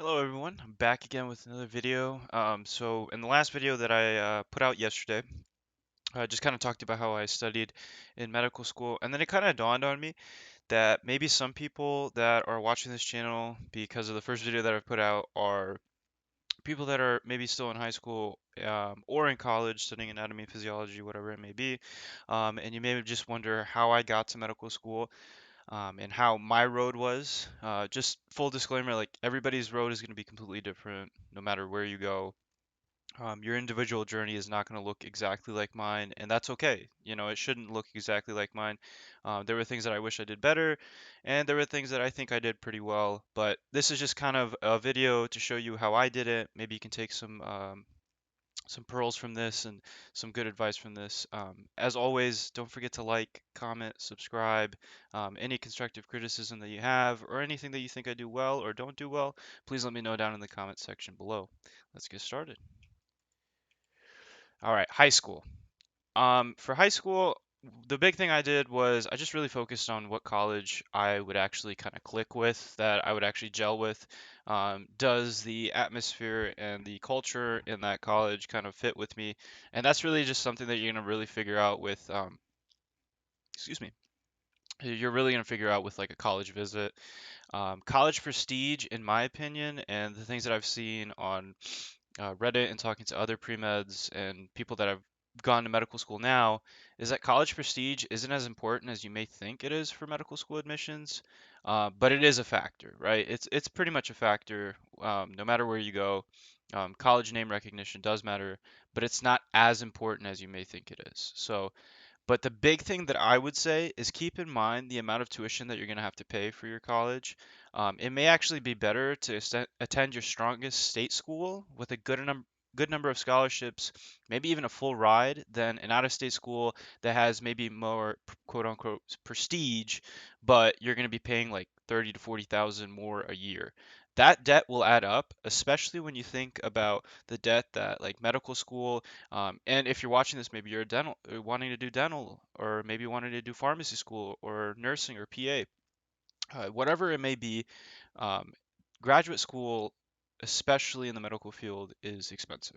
Hello everyone, I'm back again with another video. So in the last video that I put out yesterday, I just kind of talked about how I studied in medical school, and then it kind of dawned on me that maybe some people that are watching this channel because of the first video that I've put out are people that are maybe still in high school or in college studying anatomy, physiology, whatever it may be, and you may just wonder how I got to medical school and how my road was. Just full disclaimer, like everybody's road is going to be completely different no matter where you go. Your individual journey is not going to look exactly like mine, and that's okay. You know, it shouldn't look exactly like mine. There were things that I wish I did better, and there were things that I think I did pretty well. But this is just kind of a video to show you how I did it. Maybe you can take some pearls from this and some good advice from this. As always, don't forget to like, comment, subscribe. Any constructive criticism that you have or anything that you think I do well or don't do well, please let me know down in the comment section below. Let's get started. All right, high school. For high school, the big thing I did was I just really focused on what college I would actually kind of click with, that I would actually gel with. Does the atmosphere and the culture in that college kind of fit with me? And that's really just something that you're gonna really figure out with, excuse me, you're really gonna figure out with like a college visit. College prestige, in my opinion, and the things that I've seen on Reddit and talking to other pre-meds and people that have gone to medical school now is that college prestige isn't as important as you may think it is for medical school admissions, but it is a factor, right? It's pretty much a factor no matter where you go. College name recognition does matter, but it's not as important as you may think it is. So but the big thing that I would say is keep in mind the amount of tuition that you're going to have to pay for your college. It may actually be better to attend your strongest state school with a good number of scholarships, maybe even a full ride, than an out-of-state school that has maybe more quote unquote prestige, but you're going to be paying like 30 to 40,000 more a year. That debt will add up, especially when you think about the debt that like medical school and if you're watching this, maybe you're a dental, wanting to do dental, or maybe wanting to do pharmacy school, or nursing, or PA, whatever it may be. Um, Graduate school, especially in the medical field, is expensive.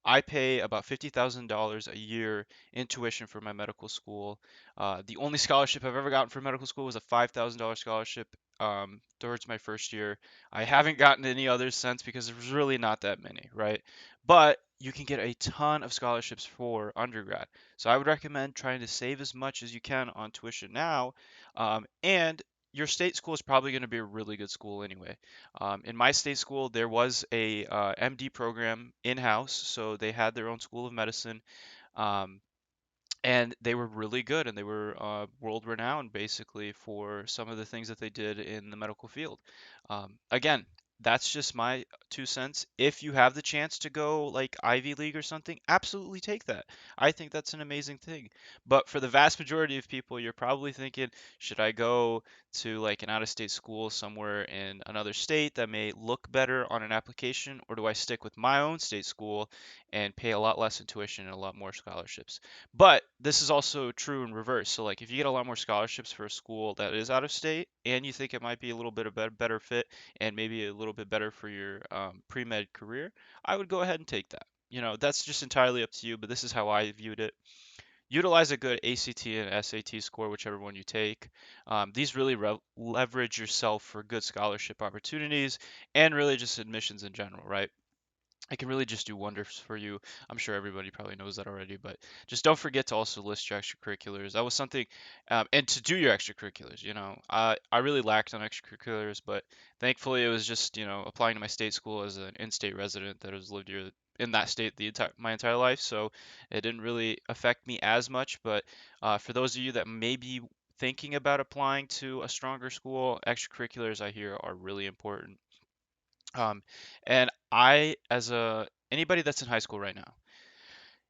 I pay about $50,000 a year in tuition for my medical school. The only scholarship I've ever gotten for medical school was a $5,000 scholarship towards my first year. I haven't gotten any others since because there's really not that many, right? But you can get a ton of scholarships for undergrad. So I would recommend trying to save as much as you can on tuition now. And your state school is probably going to be a really good school anyway. In my state school, there was a MD program in-house, so they had their own school of medicine, um, and they were really good, and they were world renowned basically for some of the things that they did in the medical field. Again, that's just my 2 cents. If you have the chance to go like Ivy League or something, absolutely take that. I think that's an amazing thing. But for the vast majority of people, you're probably thinking, should I go to like an out-of-state school somewhere in another state that may look better on an application, or do I stick with my own state school and pay a lot less in tuition and a lot more scholarships? But this is also true in reverse. So like if you get a lot more scholarships for a school that is out of state and you think it might be a little bit of a better fit and maybe a little bit better for your pre-med career, I would go ahead and take that. You know, that's just entirely up to you, but this is how I viewed it. Utilize a good ACT and SAT score, whichever one you take. These really leverage yourself for good scholarship opportunities and really just admissions in general, right? It can really just do wonders for you. I'm sure everybody probably knows that already, but just don't forget to also list your extracurriculars. That was something, and to do your extracurriculars. You know, I really lacked on extracurriculars, but thankfully it was just applying to my state school as an in-state resident that has lived here in that state my entire life, so it didn't really affect me as much. But for those of you that may be thinking about applying to a stronger school, extracurriculars I hear are really important. Um, and I, as a anybody that's in high school right now,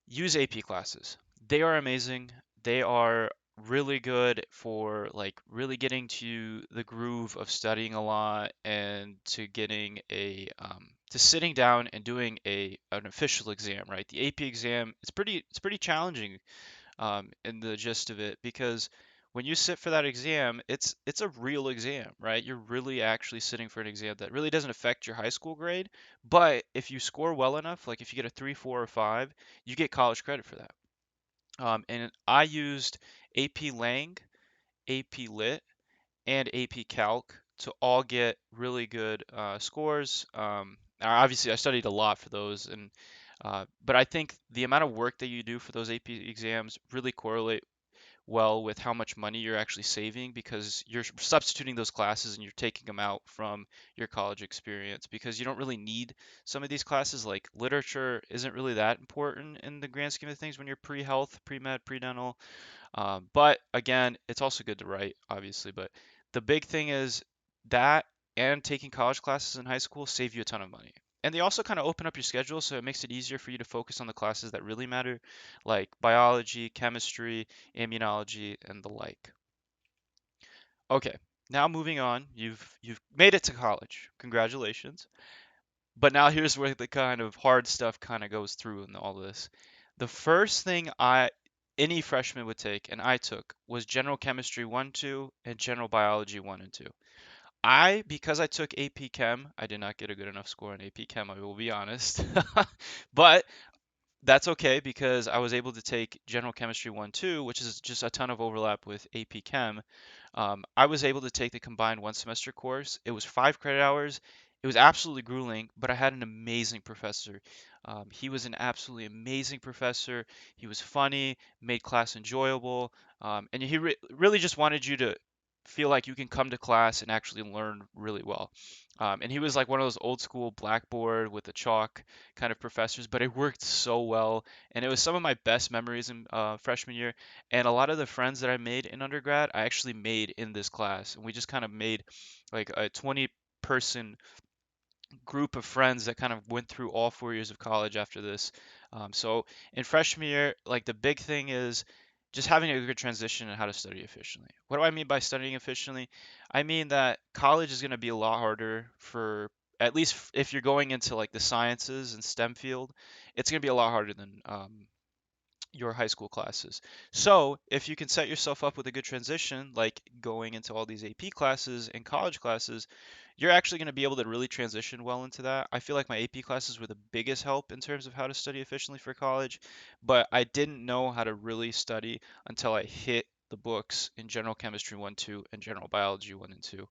use AP classes. They are amazing. They are really good for like really getting to the groove of studying a lot and to getting to sitting down and doing an official exam, right? The AP exam, it's pretty challenging in the gist of it because when you sit for that exam, it's a real exam, right? You're really actually sitting for an exam that really doesn't affect your high school grade, but if you score well enough, like if you get a 3, 4, or 5, you get college credit for that. And I used AP Lang, AP Lit, and AP Calc to all get really good scores. Obviously, I studied a lot for those, and but I think the amount of work that you do for those AP exams really correlate well with how much money you're actually saving because you're substituting those classes and you're taking them out from your college experience because you don't really need some of these classes. Like literature isn't really that important in the grand scheme of things when you're pre-health, pre-med, pre-dental. But again, it's also good to write, obviously. But the big thing is that and taking college classes in high school save you a ton of money. And they also kind of open up your schedule, so it makes it easier for you to focus on the classes that really matter, like biology, chemistry, immunology, and the like. Okay, now moving on. You've made it to college. Congratulations. But now here's where the kind of hard stuff kind of goes through in all this. The first thing any freshman would take, and I took, was general chemistry 1, 2, and general biology 1 and 2. Because I took AP Chem, I did not get a good enough score in AP Chem, I will be honest. But that's okay because I was able to take General Chemistry 1, 2, which is just a ton of overlap with AP Chem. I was able to take the combined one semester course. It was 5 credit hours. It was absolutely grueling, but I had an amazing professor. He was an absolutely amazing professor. He was funny, made class enjoyable, and he really just wanted you to feel like you can come to class and actually learn really well. And he was like one of those old school blackboard with the chalk kind of professors, but it worked so well. And it was some of my best memories in freshman year. And a lot of the friends that I made in undergrad, I actually made in this class. And we just kind of made like a 20-person group of friends that kind of went through all 4 years of college after this. So in freshman year, like the big thing is just having a good transition and how to study efficiently. What do I mean by studying efficiently? I mean that college is going to be a lot harder for at least if you're going into like the sciences and STEM field, it's going to be a lot harder than your high school classes. So, if you can set yourself up with a good transition, like going into all these AP classes and college classes, you're actually going to be able to really transition well into that. I feel like my AP classes were the biggest help in terms of how to study efficiently for college, but I didn't know how to really study until I hit the books in General Chemistry 1, 2, and General Biology 1 and 2.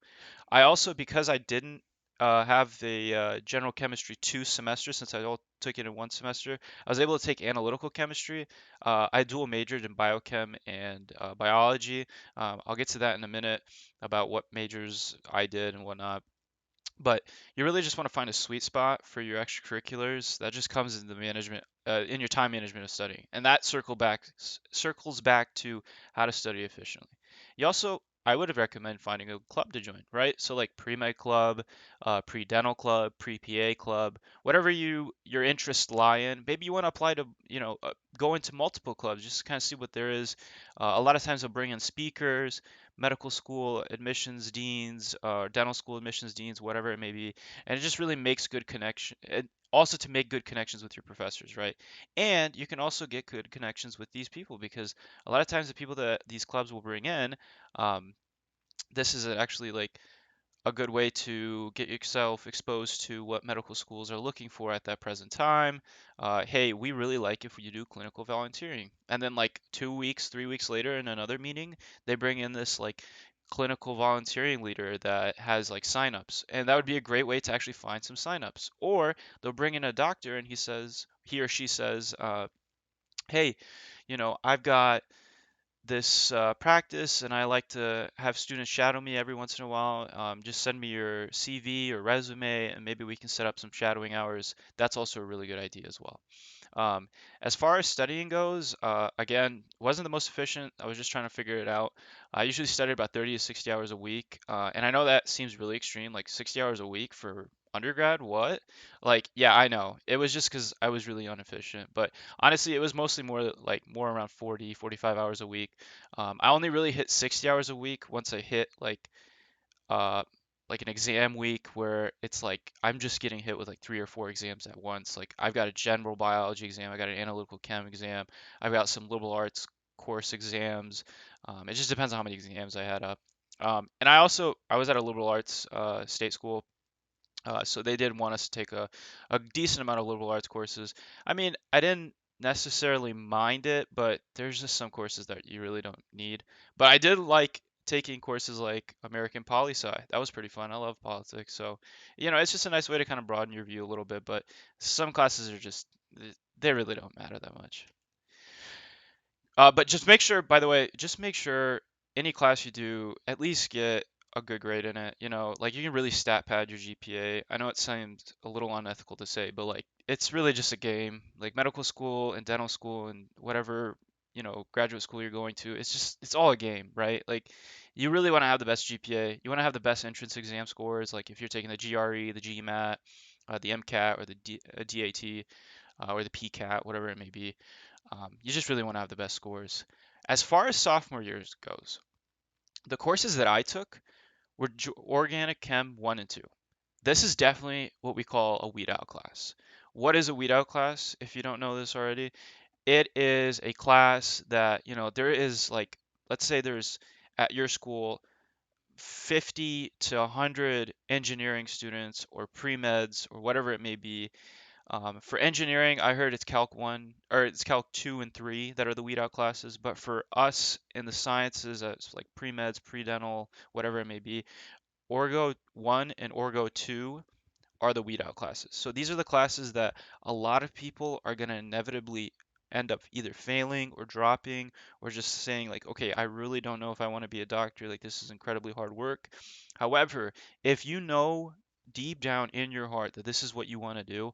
I also, because I didn't have the general chemistry 2 semesters, since I all took it in 1 semester, I was able to take analytical chemistry. I dual majored in biochem and biology. I'll get to that in a minute about what majors I did and whatnot. But you really just want to find a sweet spot for your extracurriculars that just comes in the management, in your time management of studying, and that circles back to how to study efficiently. You also, I would recommend finding a club to join, right? So like pre-med club, pre-dental club, pre-PA club, whatever your interests lie in. Maybe you want to apply to, go into multiple clubs just to kind of see what there is. A lot of times they'll bring in speakers, medical school admissions deans, dental school admissions deans, whatever it may be, and it just really makes good connection. And also to make good connections with your professors, right? And you can also get good connections with these people because a lot of times the people that these clubs will bring in, um, this is actually like a good way to get yourself exposed to what medical schools are looking for at that present time. Hey, we really like if you do clinical volunteering. And then like 2 weeks, 3 weeks later in another meeting, they bring in this like clinical volunteering leader that has like signups. And that would be a great way to actually find some signups. Or they'll bring in a doctor and he or she says, hey, I've got this practice and I like to have students shadow me every once in a while. Just send me your CV or resume and maybe we can set up some shadowing hours. That's also a really good idea as well. Um, as far as studying goes, again, wasn't the most efficient. I was just trying to figure it out. I usually study about 30 to 60 hours a week, and I know that seems really extreme, like 60 hours a week for undergrad. What? Like, yeah, I know. It was just because I was really inefficient, but honestly, it was mostly more around 40, 45 hours a week. I only really hit 60 hours a week once I hit uh like an exam week where it's like I'm just getting hit with like 3 or 4 exams at once. Like I've got a general biology exam, I got an analytical chem exam, I've got some liberal arts course exams. It just depends on how many exams I had up. And I was at a liberal arts state school, so they did want us to take a decent amount of liberal arts courses. I mean, I didn't necessarily mind it, but there's just some courses that you really don't need. But I did like taking courses like American Poli Sci. That was pretty fun. I love politics, so it's just a nice way to kind of broaden your view a little bit. But some classes are just they really don't matter that much. But just make sure, by the way, just make sure any class you do at least get a good grade in it. Like you can really stat pad your GPA. I know it seems a little unethical to say, but like it's really just a game. Like medical school and dental school and whatever, graduate school you're going to, it's all a game, right? Like you really want to have the best GPA. You want to have the best entrance exam scores. Like if you're taking the GRE, the GMAT, the MCAT, or the DAT, or the PCAT, whatever it may be. You just really want to have the best scores. As far as sophomore years goes, the courses that I took were Organic Chem 1 and 2. This is definitely what we call a weed out class. What is a weed out class? If you don't know this already, it is a class that, there is like, let's say there's at your school 50 to 100 engineering students or pre-meds or whatever it may be. For engineering, I heard it's Calc 1 or it's Calc 2 and 3 that are the weed out classes. But for us in the sciences, it's like pre-meds, pre-dental, whatever it may be, Orgo 1 and Orgo 2 are the weed out classes. So these are the classes that a lot of people are going to inevitably end up either failing or dropping or just saying like, okay, I really don't know if I want to be a doctor. Like this is incredibly hard work. However, if you know deep down in your heart that this is what you want to do,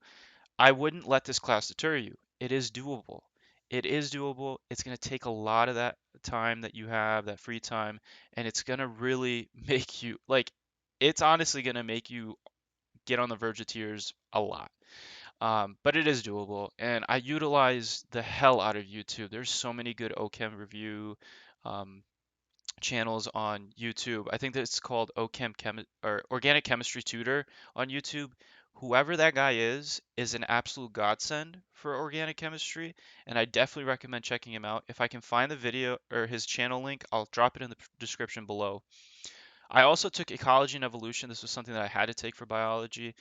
I wouldn't let this class deter you. It is doable. It is doable. It's going to take a lot of that time that you have, that free time, and it's going to really make you like it's honestly going to make you get on the verge of tears a lot. But it is doable, and I utilize the hell out of YouTube. There's so many good OChem review um, channels on YouTube. I think that it's called or Organic Chemistry Tutor on YouTube. Whoever that guy is an absolute godsend for organic chemistry, and I definitely recommend checking him out. If I can find the video or his channel link, I'll drop it in the description below. I also took ecology and evolution. This was something that I had to take for biology,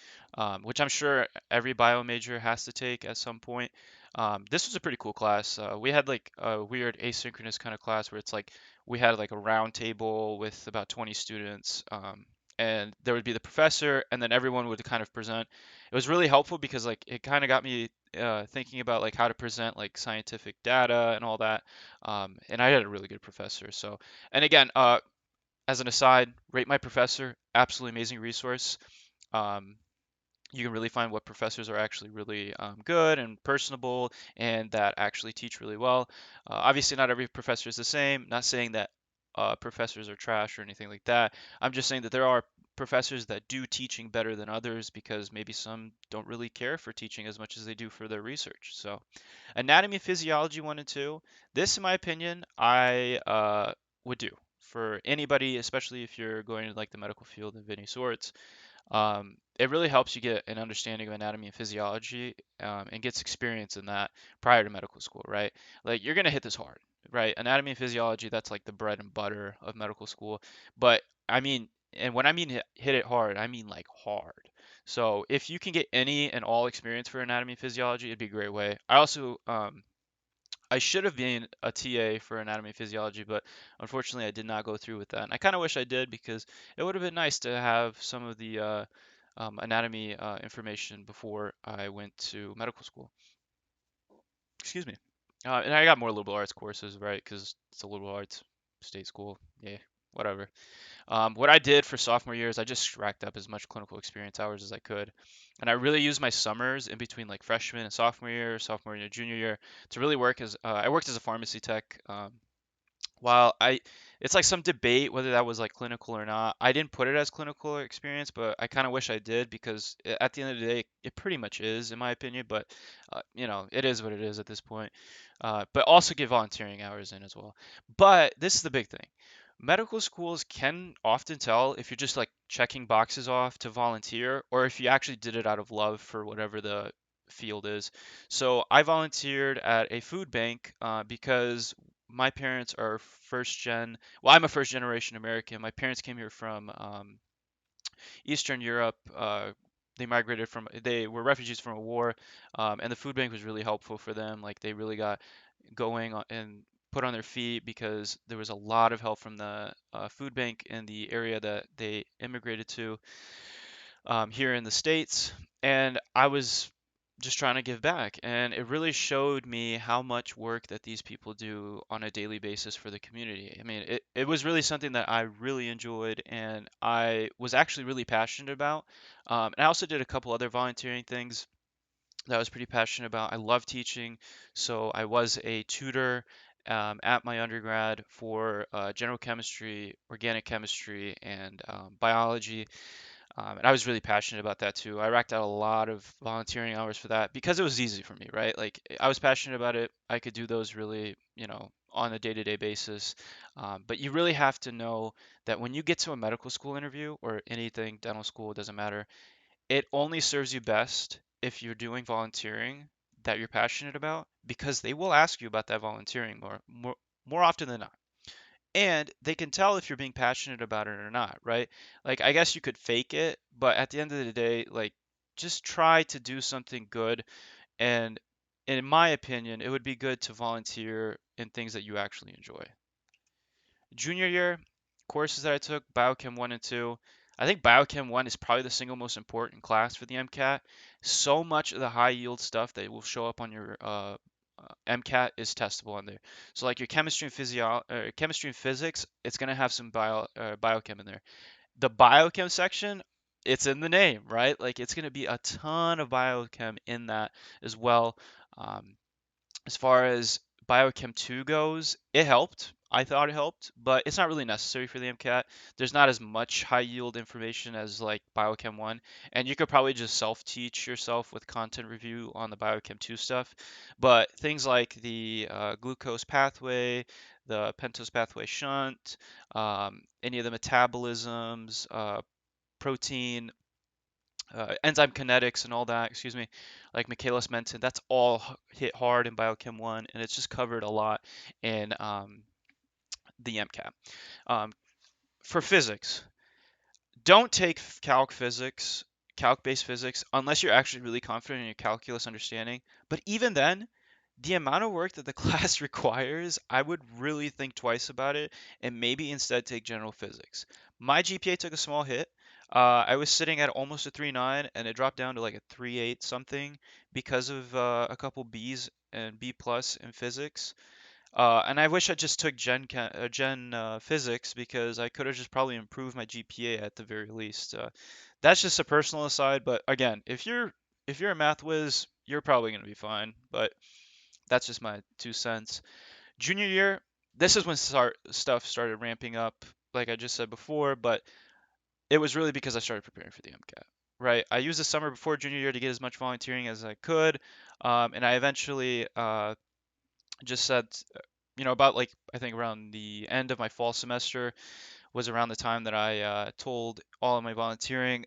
which I'm sure every bio major has to take at some point. This was a pretty cool class. We had like a weird asynchronous kind of class where it's like we had like a round table with about 20 students, and there would be the professor, and then everyone would kind of present. It was really helpful because like it kind of got me thinking about like how to present like scientific data and all that. And I had a really good professor. So, and again, as an aside, rate my professor, absolutely amazing resource. Um, you can really find what professors are actually really good and personable and that actually teach really well. Obviously, not every professor is the same. Not saying that professors are trash or anything like that. I'm just saying that there are professors that do teaching better than others because maybe some don't really care for teaching as much as they do for their research. So, anatomy and physiology 1 and 2. This, in my opinion, I would do for anybody, especially if you're going to like the medical field of any sorts. It really helps you get an understanding of anatomy and physiology, and gets experience in that prior to medical school, right? Like you're gonna hit this hard, right? Anatomy and physiology, that's like the bread and butter of medical school. But I mean, and when I mean hit it hard, I mean like hard. So if you can get any and all experience for anatomy and physiology, it'd be a great way. I should have been a TA for anatomy and physiology, but unfortunately I did not go through with that. And I kind of wish I did because it would have been nice to have some of the anatomy information before I went to medical school. Excuse me. And I got more liberal arts courses, right? Because it's a liberal arts state school. Yeah, whatever. What I did for sophomore year is I just racked up as much clinical experience hours as I could. And I really used my summers in between like freshman and sophomore year, junior year to really work as I worked as a pharmacy tech. While it's like some debate whether that was like clinical or not. I didn't put it as clinical experience, but I kind of wish I did because at the end of the day, it pretty much is, in my opinion. But it is what it is at this point. But also get volunteering hours in as well. But this is the big thing. Medical schools can often tell if you're just like checking boxes off to volunteer or if you actually did it out of love for whatever the field is. So I volunteered at a food bank because my parents are first gen. Well, I'm a first generation American. My parents came here from Eastern Europe. They migrated from, they were refugees from a war, and the food bank was really helpful for them. Like they really got going and put on their feet because there was a lot of help from the food bank in the area that they immigrated to here in the States. And I was just trying to give back. And it really showed me how much work that these people do on a daily basis for the community. I mean, it was really something that I really enjoyed and I was actually really passionate about. And I also did a couple other volunteering things that I was pretty passionate about. I love teaching, so I was a tutor at my undergrad for general chemistry, organic chemistry, and biology. And I was really passionate about that too. I racked out a lot of volunteering hours for that because it was easy for me, right? Like I was passionate about it. I could do those really, on a day-to-day basis. But you really have to know that when you get to a medical school interview or anything, dental school, it doesn't matter, it only serves you best if you're doing volunteering that you're passionate about because they will ask you about that volunteering more often than not. And they can tell if you're being passionate about it or not, right? Like I guess you could fake it, but at the end of the day, like just try to do something good. And in my opinion, it would be good to volunteer in things that you actually enjoy. Junior year, courses that I took, Biochem 1 and 2. I think Biochem 1 is probably the single most important class for the MCAT. So much of the high yield stuff that will show up on your MCAT is testable on there. So like your chemistry and physics, it's gonna have some biochem in there. The biochem section, it's in the name, right? Like it's gonna be a ton of biochem in that as well. Um, as far as Biochem 2 goes, it helped. I thought it helped, but it's not really necessary for the MCAT. There's not as much high yield information as like Biochem 1, and you could probably just self-teach yourself with content review on the Biochem 2 stuff. But things like the glucose pathway, the pentose pathway shunt, any of the metabolisms, protein enzyme kinetics and all that, excuse me, like Michaelis Menten, that's all hit hard in Biochem 1, and it's just covered a lot in the MCAT. For physics, don't take calc-based physics, unless you're actually really confident in your calculus understanding. But even then, the amount of work that the class requires, I would really think twice about it and maybe instead take general physics. My GPA took a small hit. I was sitting at almost a 3.9 and it dropped down to like a 3.8 something because of a couple B's and B plus in physics. And I wish I just took Gen Physics because I could have just probably improved my GPA at the very least. That's just a personal aside, but again, if you're a math whiz, you're probably going to be fine. But that's just my 2 cents. Junior year, this is when stuff started ramping up, like I just said before, but it was really because I started preparing for the MCAT. Right, I used the summer before junior year to get as much volunteering as I could, and I eventually just said, about like I think around the end of my fall semester was around the time that I told all of my volunteering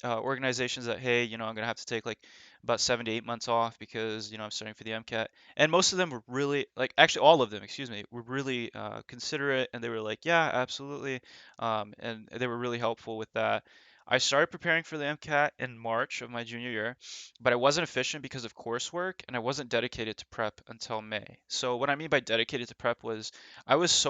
organizations that, hey, I'm gonna have to take like about 7 to 8 months off because I'm studying for the MCAT. And most of them were really like, actually all of them, excuse me, were really considerate, and they were like, yeah, absolutely, and they were really helpful with that. I started preparing for the MCAT in March of my junior year, but I wasn't efficient because of coursework, and I wasn't dedicated to prep until May. So what I mean by dedicated to prep was I was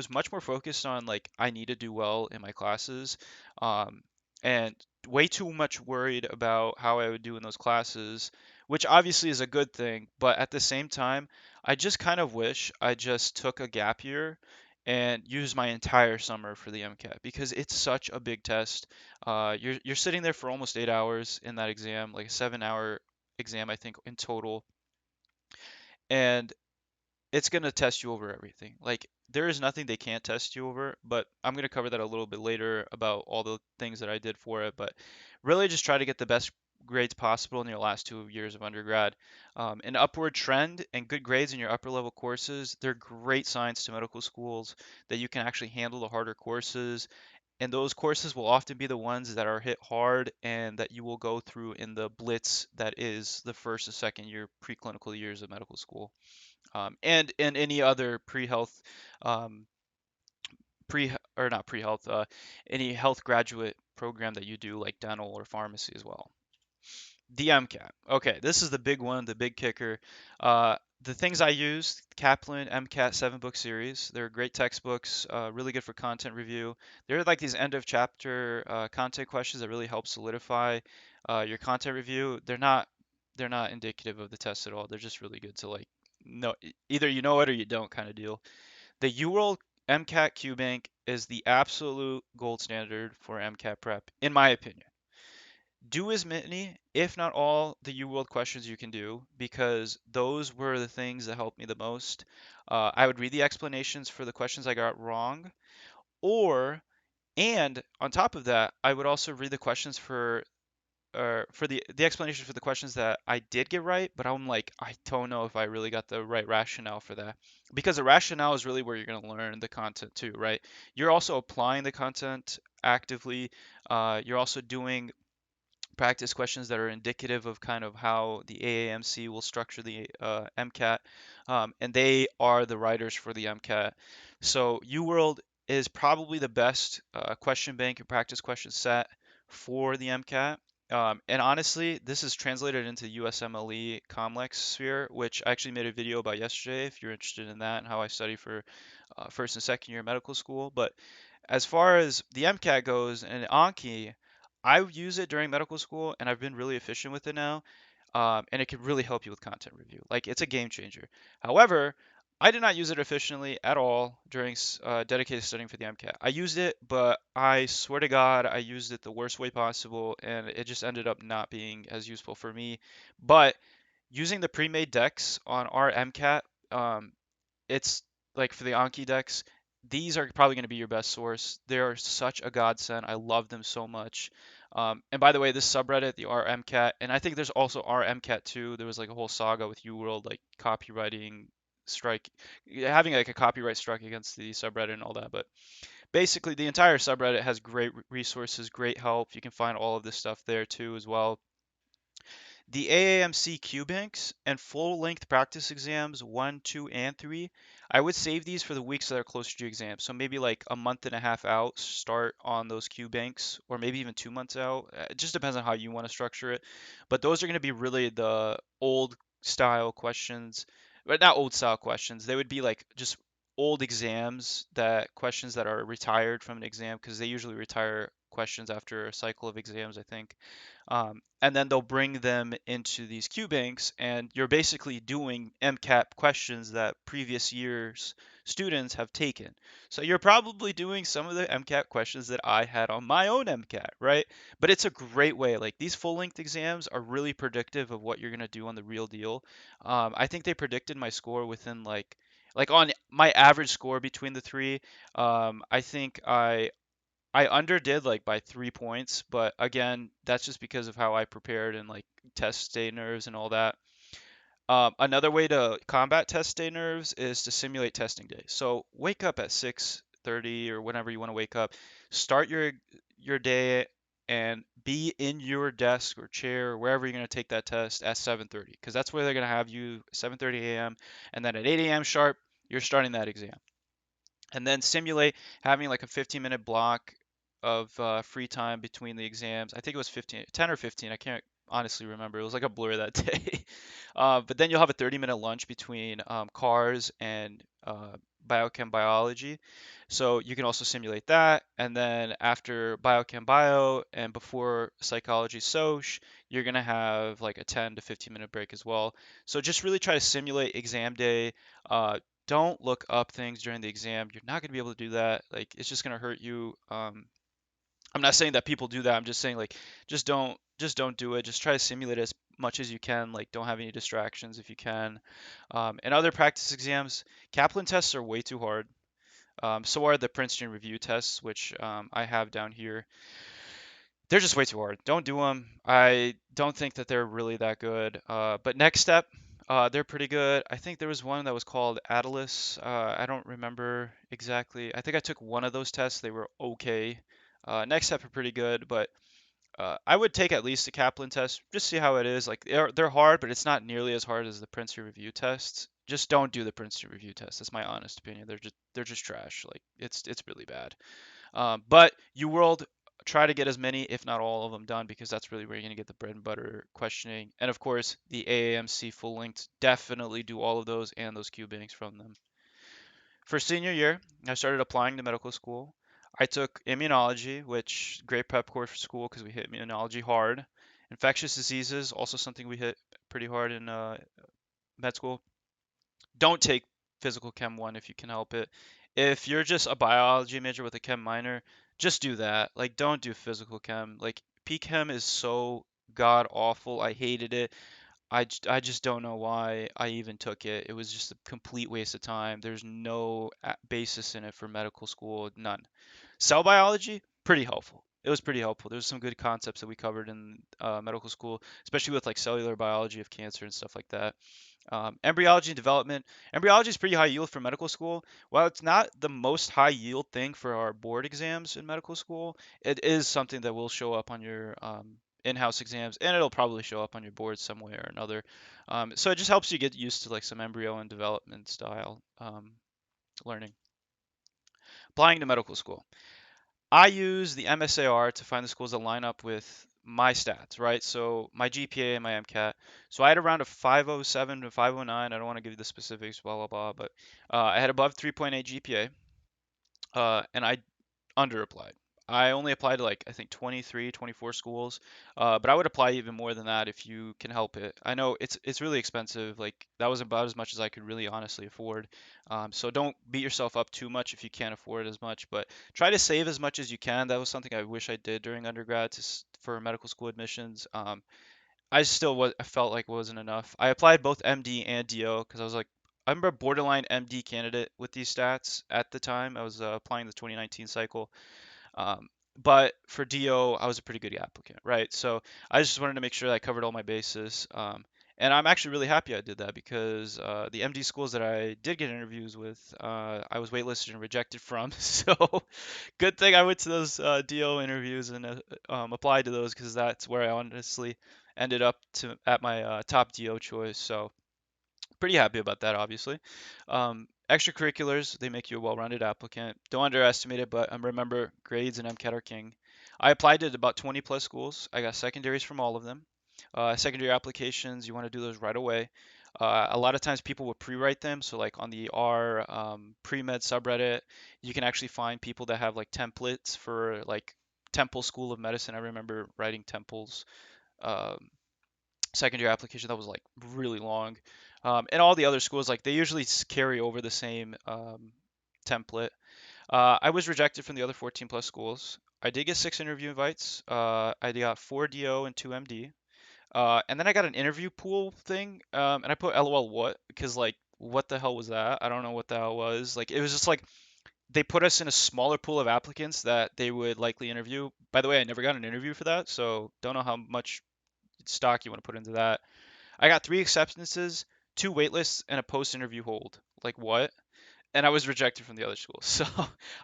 much more focused on like I need to do well in my classes, um, and way too much worried about how I would do in those classes, which obviously is a good thing, but at the same time, I just kind of wish I just took a gap year and used my entire summer for the MCAT because it's such a big test. You're sitting there for almost 8 hours in that exam, like a 7 hour exam, I think, in total. And it's going to test you over everything. Like there is nothing they can't test you over, but I'm going to cover that a little bit later about all the things that I did for it. But really just try to get the best grades possible in your last 2 years of undergrad. An upward trend and good grades in your upper level courses, they're great signs to medical schools that you can actually handle the harder courses And those courses will often be the ones that are hit hard and that you will go through in the blitz that is the first and second year preclinical years of medical school, and any other pre-health, um, pre or not pre-health, any health graduate program that you do like dental or pharmacy as well. The MCAT. Okay, this is the big one, the big kicker. The things I used, Kaplan MCAT 7-book series. They're great textbooks, really good for content review. They're like these end of chapter content questions that really help solidify your content review. They're not indicative of the test at all. They're just really good to like know, either you know it or you don't kind of deal. The UWorld MCAT QBank is the absolute gold standard for MCAT prep, in my opinion. Do as many, if not all, the UWorld questions you can do because those were the things that helped me the most. I would read the explanations for the questions I got wrong, or and on top of that, I would also read the questions for the explanations for the questions that I did get right, but I'm like, I don't know if I really got the right rationale for that. Because the rationale is really where you're going to learn the content too, right? You're also applying the content actively. You're also doing practice questions that are indicative of kind of how the AAMC will structure the MCAT, and they are the writers for the MCAT. So UWorld is probably the best question bank and practice question set for the MCAT. And honestly, this is translated into USMLE Comlex Sphere, which I actually made a video about yesterday if you're interested in that and how I study for first and second year medical school. But as far as the MCAT goes and Anki, I use it during medical school and I've been really efficient with it now. And it can really help you with content review. Like it's a game changer. However, I did not use it efficiently at all during dedicated studying for the MCAT. I used it, but I swear to God, I used it the worst way possible, and it just ended up not being as useful for me. But using the pre-made decks on our MCAT, it's like for the Anki decks, these are probably going to be your best source. They are such a godsend. I love them so much. And by the way, this subreddit, the RMCAT, and I think there's also RMCAT too. There was like a whole saga with UWorld, like copywriting strike, having like a copyright strike against the subreddit and all that. But basically, the entire subreddit has great resources, great help. You can find all of this stuff there too as well. The AAMC QBanks and full-length practice exams 1, 2, and 3, I would save these for the weeks that are closer to your exam. So maybe like a month and a half out, start on those QBanks, or maybe even 2 months out. It just depends on how you want to structure it. But those are going to be really the old style questions, but not old style questions. They would be like just old exams, that questions that are retired from an exam because they usually retire questions after a cycle of exams, I think. And then they'll bring them into these Q banks, and you're basically doing MCAT questions that previous years students have taken. So you're probably doing some of the MCAT questions that I had on my own MCAT, right? But it's a great way. Like these full-length exams are really predictive of what you're gonna do on the real deal. I think they predicted my score within like on my average score between the three. I think I underdid like by 3 points, but again, that's just because of how I prepared and like test day nerves and all that. Another way to combat test day nerves is to simulate testing day. So wake up at 6:30 or whenever you want to wake up. Start your day and be in your desk or chair or wherever you're going to take that test at 7:30 because that's where they're going to have you 7:30 a.m. and then at 8 a.m. sharp, you're starting that exam, and then simulate having like a 15-minute block of free time between the exams. I think it was 15, 10 or 15. I can't honestly remember. It was like a blur that day. But then you'll have a 30-minute lunch between cars and biochem biology. So you can also simulate that. And then after biochem bio and before psychology soc, you're going to have like a 10 to 15-minute break as well. So just really try to simulate exam day. Don't look up things during the exam. You're not going to be able to do that. Like it's just going to hurt you. I'm not saying that people do that. I'm just saying like just don't do it. Just try to simulate as much as you can. Like don't have any distractions if you can. And other practice exams, Kaplan tests are way too hard. So are the Princeton review tests, which I have down here. They're just way too hard. Don't do them. I don't think that they're really that good. But next step, they're pretty good. I think there was one that was called Atlas. I don't remember exactly. I think I took one of those tests. They were okay. Next step are pretty good, but I would take at least a Kaplan test, just see how it is. Like they're hard, but it's not nearly as hard as the Princeton review tests. Just don't do the Princeton review test. That's my honest opinion. They're just trash. Like it's really bad. But you world try to get as many, if not all of them, done because that's really where you're gonna get the bread and butter questioning. And of course, the AAMC full length. Definitely do all of those and those Q banks from them. For senior year, I started applying to medical school. I took immunology, which great prep course for school because we hit immunology hard. Infectious diseases, also something we hit pretty hard in med school. Don't take physical chem 1 if you can help it. If you're just a biology major with a chem minor, just do that. Like, don't do physical chem. Like, P-chem is so god awful. I hated it. I just don't know why I even took it. It was just a complete waste of time. There's no basis in it for medical school, none. Cell biology, pretty helpful. It was pretty helpful. There's some good concepts that we covered in medical school, especially with like cellular biology of cancer and stuff like that. Embryology and development. Embryology is pretty high yield for medical school. While it's not the most high yield thing for our board exams in medical school, it is something that will show up on your in-house exams, and it'll probably show up on your board some way or another. So it just helps you get used to like some embryo and development style learning. Applying to medical school. I use the MSAR to find the schools that line up with my stats, right? So my GPA and my MCAT. So I had around a 507 to 509. I don't want to give you the specifics, blah, blah, blah, but I had above 3.8 GPA, and I under applied. I only applied to like I think 23, 24 schools, but I would apply even more than that if you can help it. I know it's really expensive. Like that was about as much as I could really honestly afford. So don't beat yourself up too much if you can't afford as much, but try to save as much as you can. That was something I wish I did during undergrad for medical school admissions. I still was I felt like wasn't enough. I applied both MD and DO because I was like I remember borderline MD candidate with these stats at the time. I was applying the 2019 cycle. Um, but for DO, I was a pretty good applicant, right? So I just wanted to make sure that I covered all my bases. And I'm actually really happy I did that because the MD schools that I did get interviews with, I was waitlisted and rejected from. So good thing I went to those DO interviews and applied to those because that's where I honestly ended up at my top DO choice. So pretty happy about that, obviously. Extracurriculars, they make you a well-rounded applicant. Don't underestimate it, but remember, grades and MCAT are king. I applied to about 20 plus schools. I got secondaries from all of them. Secondary applications, you want to do those right away. A lot of times people will pre-write them. So like on the R Premed subreddit, you can actually find people that have like templates for like Temple School of Medicine. I remember writing Temple's um, second year application that was like really long. And all the other schools, like they usually carry over the same template. I was rejected from the other 14 plus schools. I did get 6 interview invites. I got 4 DO and 2 MD. And then I got an interview pool thing, and I put LOL what because like what the hell was that? I don't know what the hell was. Like it was just like they put us in a smaller pool of applicants that they would likely interview. By the way, I never got an interview for that, so don't know how much stock you want to put into that. I got 3 acceptances, 2 waitlists, and a post-interview hold. Like what? And I was rejected from the other schools. So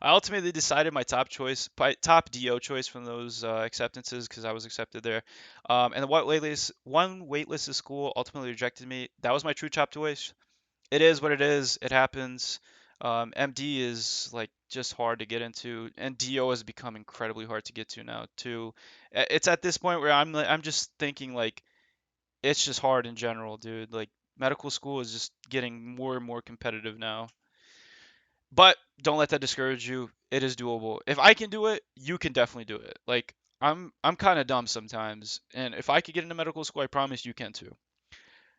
I ultimately decided my top DO choice from those acceptances because I was accepted there. And the one waitlist school ultimately rejected me. That was my true top choice. It is what it is. It happens. MD is like just hard to get into, and DO has become incredibly hard to get to now too. It's at this point where I'm just thinking like it's just hard in general, dude. Like medical school is just getting more and more competitive now. But don't let that discourage you. It is doable. If I can do it, you can definitely do it. Like I'm kind of dumb sometimes, and if I could get into medical school, I promise you can too.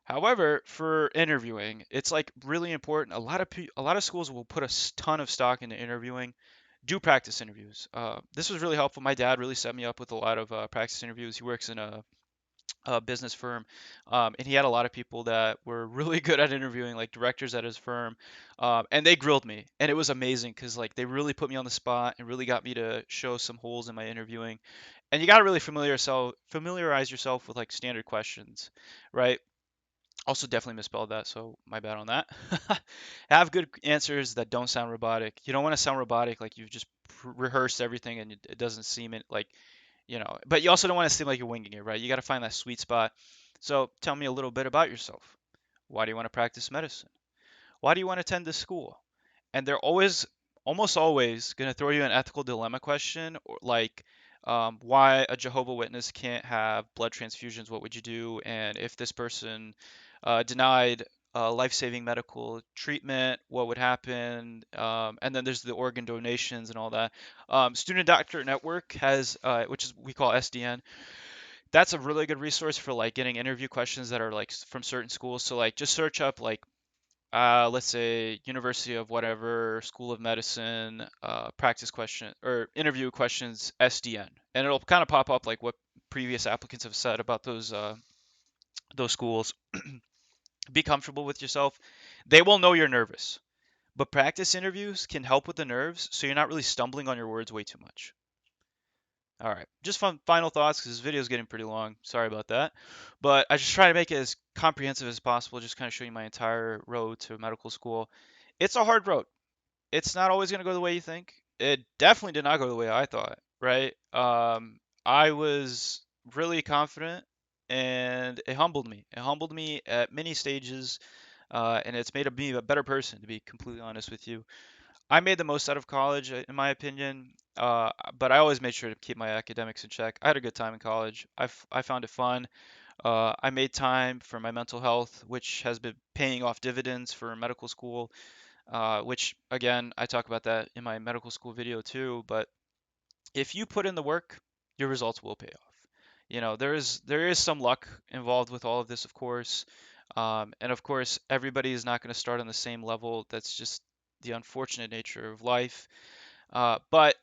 However, for interviewing, it's like really important. A lot of schools will put a ton of stock into interviewing. Do practice interviews. This was really helpful. My dad really set me up with a lot of practice interviews. He works in a business firm, and he had a lot of people that were really good at interviewing, like directors at his firm, and they grilled me, and it was amazing because like they really put me on the spot and really got me to show some holes in my interviewing. And you got to really familiarize yourself with like standard questions, right? Also, definitely misspelled that, so my bad on that. Have good answers that don't sound robotic. You don't want to sound robotic like you've just rehearsed everything and it doesn't seem like, but you also don't want to seem like you're winging it, right? You got to find that sweet spot. So tell me a little bit about yourself. Why do you want to practice medicine? Why do you want to attend this school? And they're always, almost always, going to throw you an ethical dilemma question, or like, why a Jehovah Witness can't have blood transfusions. What would you do? And if this person denied life-saving medical treatment, what would happen? And then there's the organ donations and all that. Student Doctor Network has, which is we call SDN. That's a really good resource for like getting interview questions that are like from certain schools. So like just search up like let's say University of whatever School of Medicine practice question or interview questions SDN, and it'll kind of pop up like what previous applicants have said about those schools. Be comfortable with yourself. They will know you're nervous, but practice interviews can help with the nerves, so you're not really stumbling on your words way too much. All right, just fun final thoughts because this video is getting pretty long. Sorry about that, but I just try to make it as comprehensive as possible. Just kind of show you my entire road to medical school. It's a hard road. It's not always going to go the way you think. It definitely did not go the way I thought, right? I was really confident and it humbled me. It humbled me at many stages, and it's made me a better person, to be completely honest with you. I made the most out of college, in my opinion, but I always made sure to keep my academics in check. I had a good time in college. I found it fun. I made time for my mental health, which has been paying off dividends for medical school, which again, I talk about that in my medical school video too. But if you put in the work, your results will pay off. There is some luck involved with all of this, of course, and of course, everybody is not going to start on the same level. That's just the unfortunate nature of life. But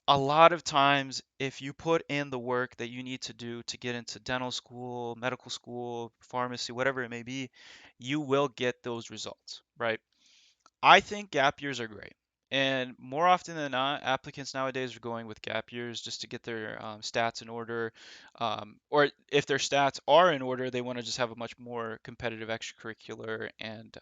a lot of times, if you put in the work that you need to do to get into dental school, medical school, pharmacy, whatever it may be, you will get those results, right? I think gap years are great. And more often than not, applicants nowadays are going with gap years just to get their stats in order. Or if their stats are in order, they want to just have a much more competitive extracurricular and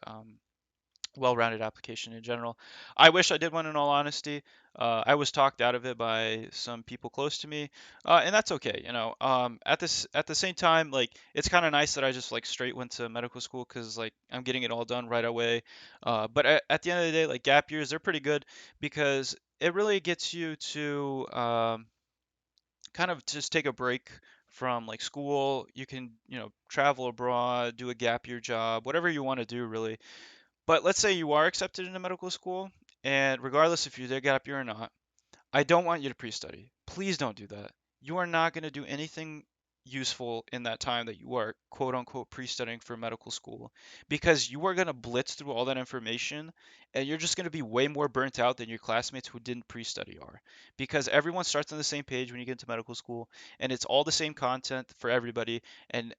well-rounded application in general. I wish I did one in all honesty. I was talked out of it by some people close to me, and that's okay. At the same time, like it's kind of nice that I just like straight went to medical school because like I'm getting it all done right away. But at the end of the day, like gap years, they're pretty good because it really gets you to kind of just take a break from like school. You can, travel abroad, do a gap year job, whatever you want to do, really. But let's say you are accepted into medical school, and regardless if you did gap year or not, I don't want you to pre-study. Please don't do that. You are not going to do anything useful in that time that you are quote unquote pre-studying for medical school because you are going to blitz through all that information and you're just going to be way more burnt out than your classmates who didn't pre-study are because everyone starts on the same page when you get into medical school and it's all the same content for everybody and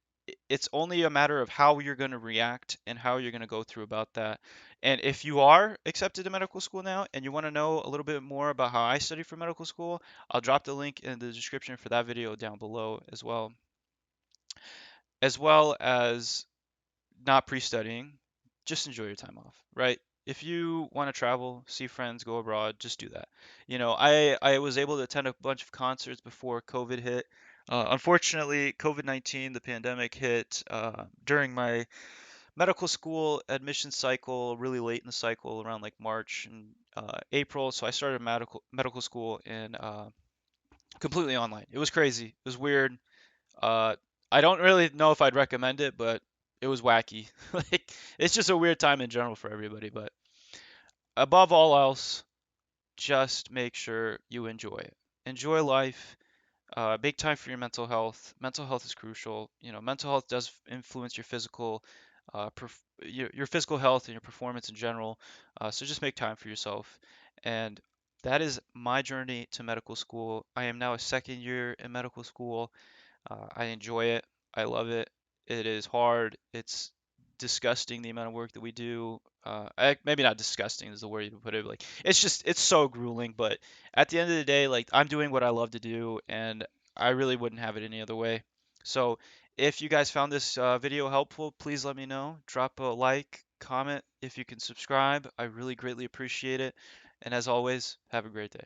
it's only a matter of how you're going to react and how you're going to go through about that. And if you are accepted to medical school now and you want to know a little bit more about how I study for medical school, I'll drop the link in the description for that video down below as well as not pre-studying. Just enjoy your time off, right? If you want to travel, see friends, go abroad, just do that. I was able to attend a bunch of concerts before COVID hit. Unfortunately, COVID-19, the pandemic hit during my medical school admission cycle, really late in the cycle, around like March and April. So I started medical school in completely online. It was crazy. It was weird. Uh, I don't really know if I'd recommend it, but it was wacky. Like it's just a weird time in general for everybody. But above all else, just make sure you enjoy it. Enjoy life. Make time for your mental health. Mental health is crucial. Mental health does influence your physical, your physical health and your performance in general. So just make time for yourself. And that is my journey to medical school. I am now a second year in medical school. I enjoy it. I love it. It is hard. It's disgusting the amount of work that we do. Maybe not disgusting is the word you would put it. Like it's so grueling. But at the end of the day, like I'm doing what I love to do, and I really wouldn't have it any other way. So if you guys found this video helpful, please let me know. Drop a like, comment if you can subscribe. I really greatly appreciate it. And as always, have a great day.